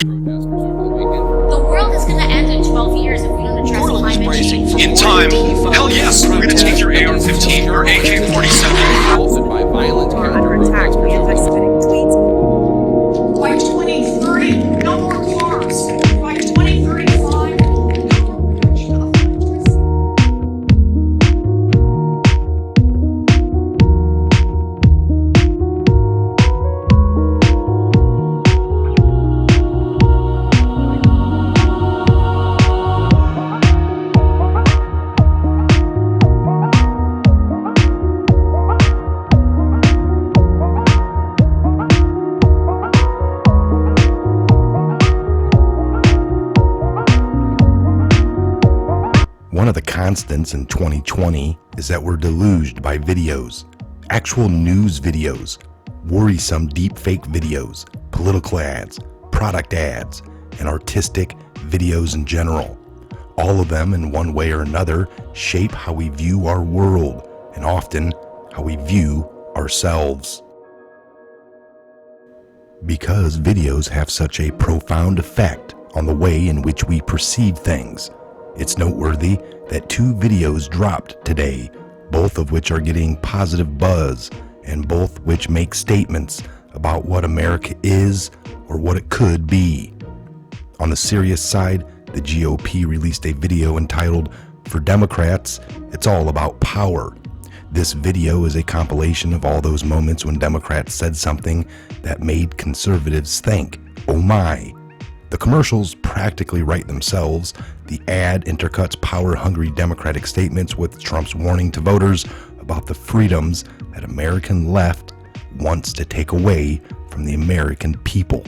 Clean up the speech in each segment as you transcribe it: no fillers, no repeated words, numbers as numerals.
The world is going to end in 12 years if we don't address climate change. In time, hell yes, we're going to take your AR-15, your AK-47. By violent counter-protesters. Anti-Semitic tweets. By 2030, no more cars. By 2035, no more production of electricity. One of the constants in 2020 is that we're deluged by videos, actual news videos, worrisome deepfake videos, political ads, product ads, and artistic videos in general. All of them, in one way or another, shape how we view our world and often how we view ourselves. Because videos have such a profound effect on the way in which we perceive things, it's noteworthy that 2 videos dropped today, both of which are getting positive buzz and both which make statements about what America is or what it could be. On the serious side, the GOP released a video entitled, "For Democrats, It's All About Power." This video is a compilation of all those moments when Democrats said something that made conservatives think, oh my. The commercials practically write themselves. The ad intercuts power-hungry Democratic statements with Trump's warning to voters about the freedoms that American left wants to take away from the American people.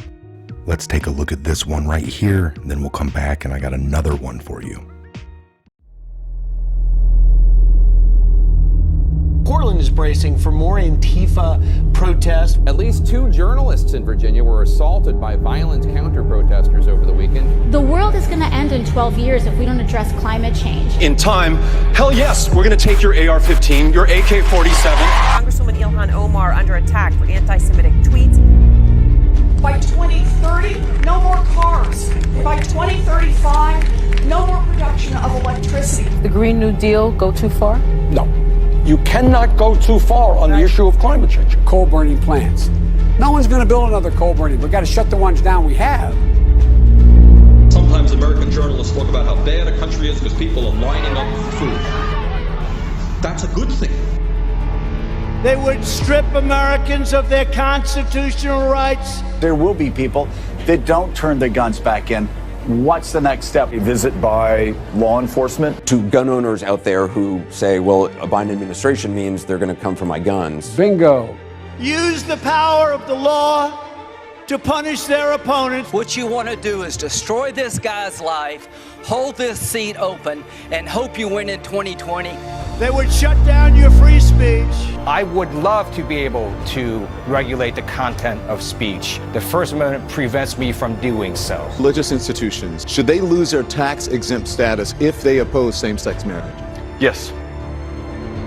Let's take a look at this one right here, and then we'll come back and I got another one for you. Portland is bracing for more Antifa protests. At least 2 journalists in Virginia were assaulted by violent counter-protesters over the weekend. The world is going to end in 12 years if we don't address climate change. In time, hell yes, we're going to take your AR-15, your AK-47. Congresswoman Ilhan Omar under attack for anti-Semitic tweets. By 2030, no more cars. By 2035, no more production of electricity. The Green New Deal go too far? No. You cannot go too far on the issue of climate change. Coal burning plants. No one's going to build another coal burning. We've got to shut the ones down we have. Sometimes American journalists talk about how bad a country is because people are lining up for food. That's a good thing. They would strip Americans of their constitutional rights. There will be people that don't turn their guns back in. What's the next step? A visit by law enforcement to gun owners out there who say, well, a Biden administration means they're going to come for my guns. Bingo. Use the power of the law to punish their opponents. What you want to do is destroy this guy's life, hold this seat open, and hope you win in 2020. They would shut down your free speech. I would love to be able to regulate the content of speech. The First Amendment prevents me from doing so. Religious institutions, should they lose their tax-exempt status if they oppose same-sex marriage? Yes.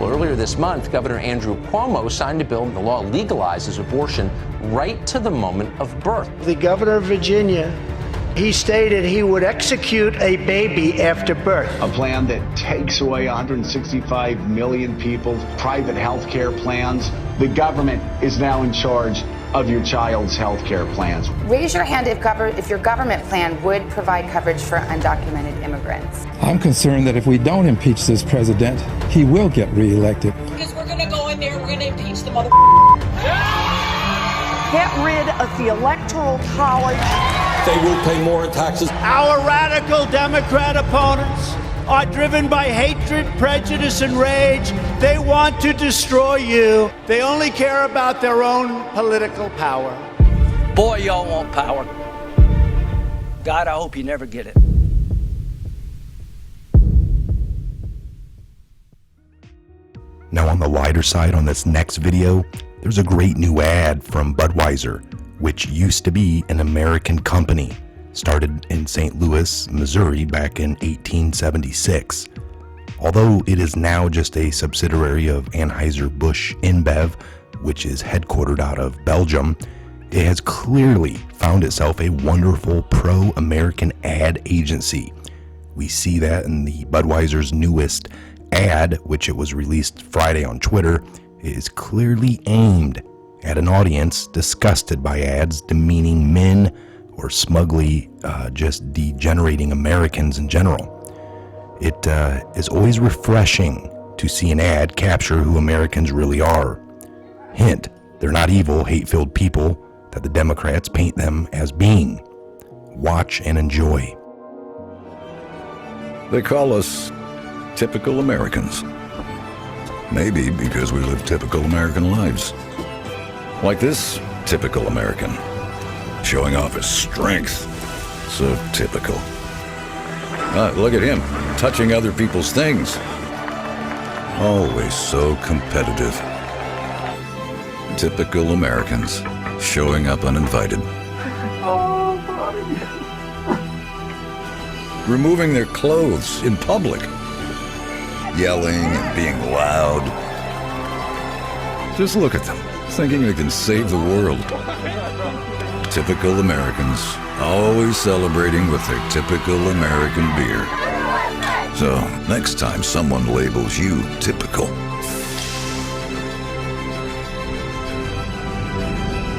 Well, earlier this month, Governor Andrew Cuomo signed a bill. The law legalizes abortion right to the moment of birth. The governor of Virginia, he stated he would execute a baby after birth. A plan that takes away 165 million people's private health care plans. The government is now in charge of your child's health care plans. Raise your hand if your government plan would provide coverage for undocumented immigrants. I'm concerned that if we don't impeach this president, he will get reelected. Because we're going to go in there, we're going to impeach the mother. Get rid of the Electoral College. They will pay more in taxes. Our radical Democrat opponents are driven by hatred, prejudice, and rage. They want to destroy you. They only care about their own political power. Boy, y'all want power. God, I hope you never get it. Now on the lighter side on this next video, there's a great new ad from Budweiser, which used to be an American company, started in St. Louis, Missouri back in 1876. Although it is now just a subsidiary of Anheuser-Busch InBev, which is headquartered out of Belgium, It has clearly found itself a wonderful pro-American ad agency. We see that in the Budweiser's newest ad, which it was released Friday on Twitter. It is clearly aimed at an audience disgusted by ads demeaning men or smugly just degenerating Americans in general. It is always refreshing to see an ad capture who Americans really are. Hint, they're not evil, hate-filled people that the Democrats paint them as being. Watch and enjoy. They call us typical Americans. Maybe because we live typical American lives. Like this typical American, showing off his strength. So typical. Look at him, touching other people's things. Always so competitive. Typical Americans, showing up uninvited. Oh, buddy. Removing their clothes in public. Yelling and being loud. Just look at them, thinking they can save the world. Typical Americans, always celebrating with their typical American beer. So, next time someone labels you typical,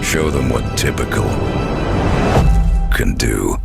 show them what typical can do.